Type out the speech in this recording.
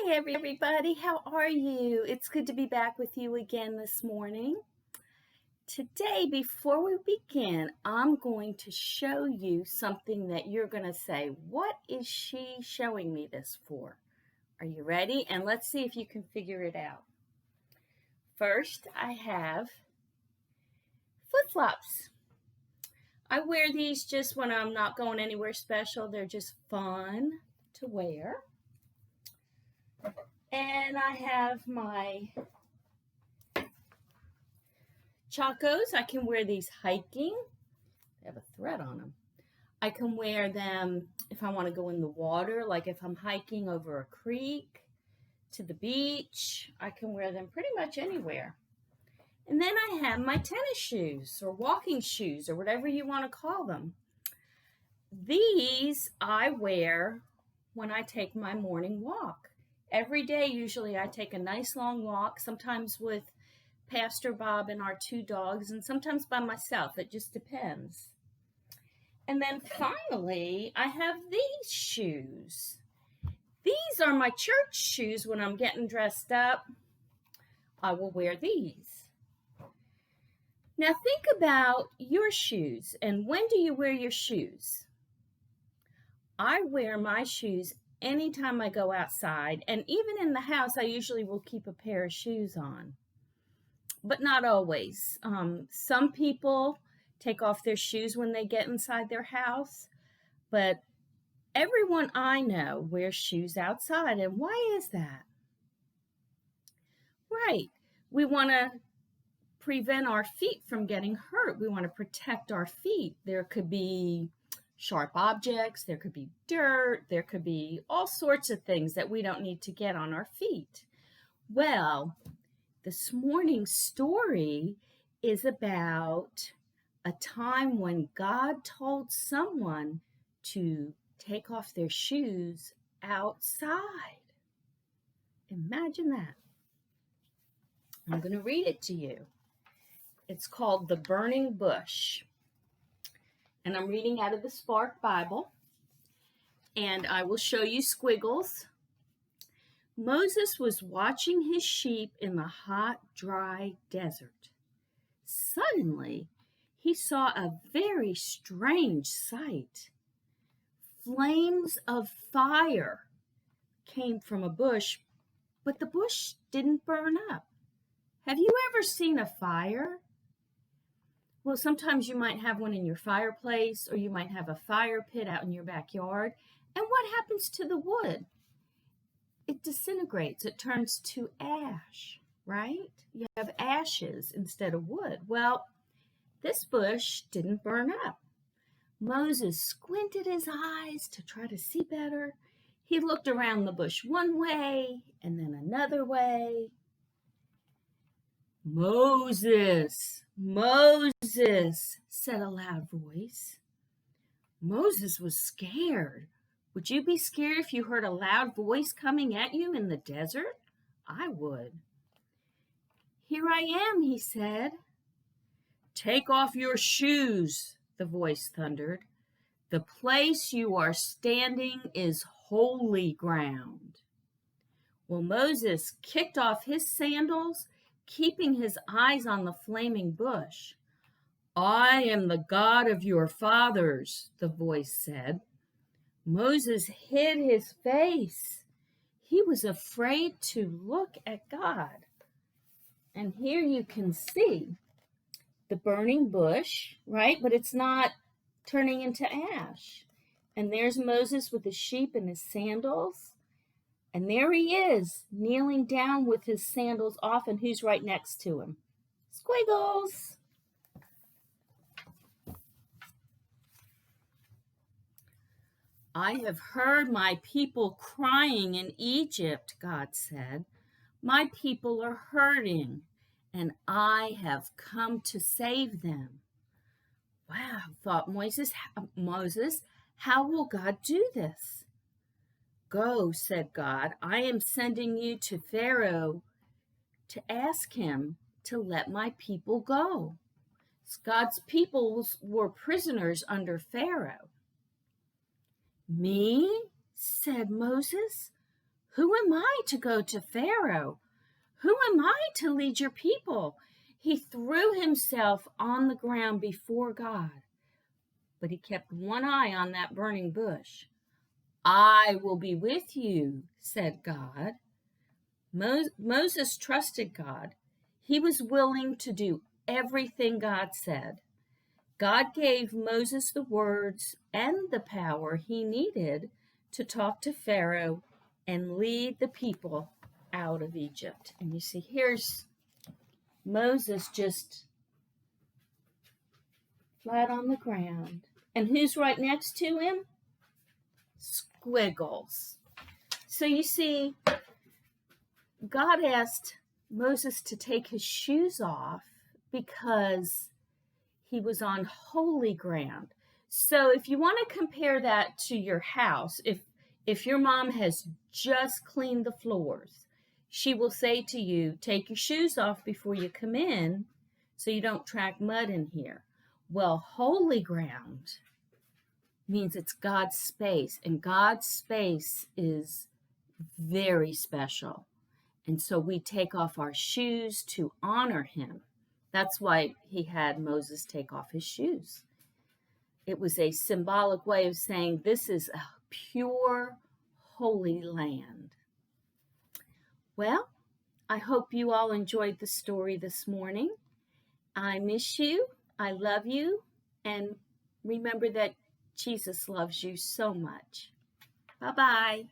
Hey everybody, how are you? It's good to be back with you again this morning. Today, before we begin, I'm going to show you something that you're going to say, what is she showing me this for? Are you ready? And let's see if you can figure it out. First, I have flip-flops. I wear these just when I'm not going anywhere special. They're just fun to wear. And I have my Chacos. I can wear these hiking. They have a thread on them. I can wear them if I want to go in the water, like if I'm hiking over a creek to the beach. I can wear them pretty much anywhere. And then I have my tennis shoes or walking shoes or whatever you want to call them. These I wear when I take my morning walk. Every day, usually, I take a nice long walk, sometimes with Pastor Bob and our 2 dogs, and sometimes by myself. It just depends. And then finally, I have these shoes. These are my church shoes when I'm getting dressed up. I will wear these. Now think about your shoes, and when do you wear your shoes? I wear my shoes anytime I go outside, and even in the house, I usually will keep a pair of shoes on, but not always. Some people take off their shoes when they get inside their house, but everyone I know wears shoes outside. And why is that? Right. We want to prevent our feet from getting hurt. We want to protect our feet. There could be sharp objects, there could be dirt, there could be all sorts of things that we don't need to get on our feet. Well, this morning's story is about a time when God told someone to take off their shoes outside. Imagine that. I'm going to read it to you. It's called The Burning Bush. And I'm reading out of the Spark Bible. And I will show you squiggles. Moses was watching his sheep in the hot, dry desert. Suddenly, he saw a very strange sight. Flames of fire came from a bush, but the bush didn't burn up. Have you ever seen a fire? Well, sometimes you might have one in your fireplace, or you might have a fire pit out in your backyard. And what happens to the wood? It disintegrates. It turns to ash, right? You have ashes instead of wood. Well, this bush didn't burn up. Moses squinted his eyes to try to see better. He looked around the bush one way and then another way. Moses, Moses, said a loud voice. Moses was scared. Would you be scared if you heard a loud voice coming at you in the desert? I would. Here I am, he said. Take off your shoes, the voice thundered. The place you are standing is holy ground. Well, Moses kicked off his sandals, keeping his eyes on the flaming bush. I am the God of your fathers, the voice said. Moses hid his face. He was afraid to look at God. And here you can see the burning bush, right? But it's not turning into ash. And there's Moses with his sheep and his sandals. And there he is, kneeling down with his sandals off, and who's right next to him? Squiggles. I have heard my people crying in Egypt, God said. My people are hurting, and I have come to save them. Wow, thought Moses, how will God do this? Go, said God, I am sending you to Pharaoh to ask him to let my people go. God's people were prisoners under Pharaoh. Me? Said Moses. Who am I to go to Pharaoh? Who am I to lead your people? He threw himself on the ground before God, but he kept one eye on that burning bush. I will be with you, said God. Moses trusted God. He was willing to do everything God said. God gave Moses the words and the power he needed to talk to Pharaoh and lead the people out of Egypt. And you see, here's Moses just flat on the ground. And who's right next to him? Squiggles. So you see, God asked Moses to take his shoes off because he was on holy ground. So if you want to compare that to your house, if your mom has just cleaned the floors, she will say to you, take your shoes off before you come in so you don't track mud in here. Well, holy ground means it's God's space, and God's space is very special. And so we take off our shoes to honor him. That's why he had Moses take off his shoes. It was a symbolic way of saying this is a pure, holy land. Well, I hope you all enjoyed the story this morning. I miss you. I love you. And remember that Jesus loves you so much. Bye-bye.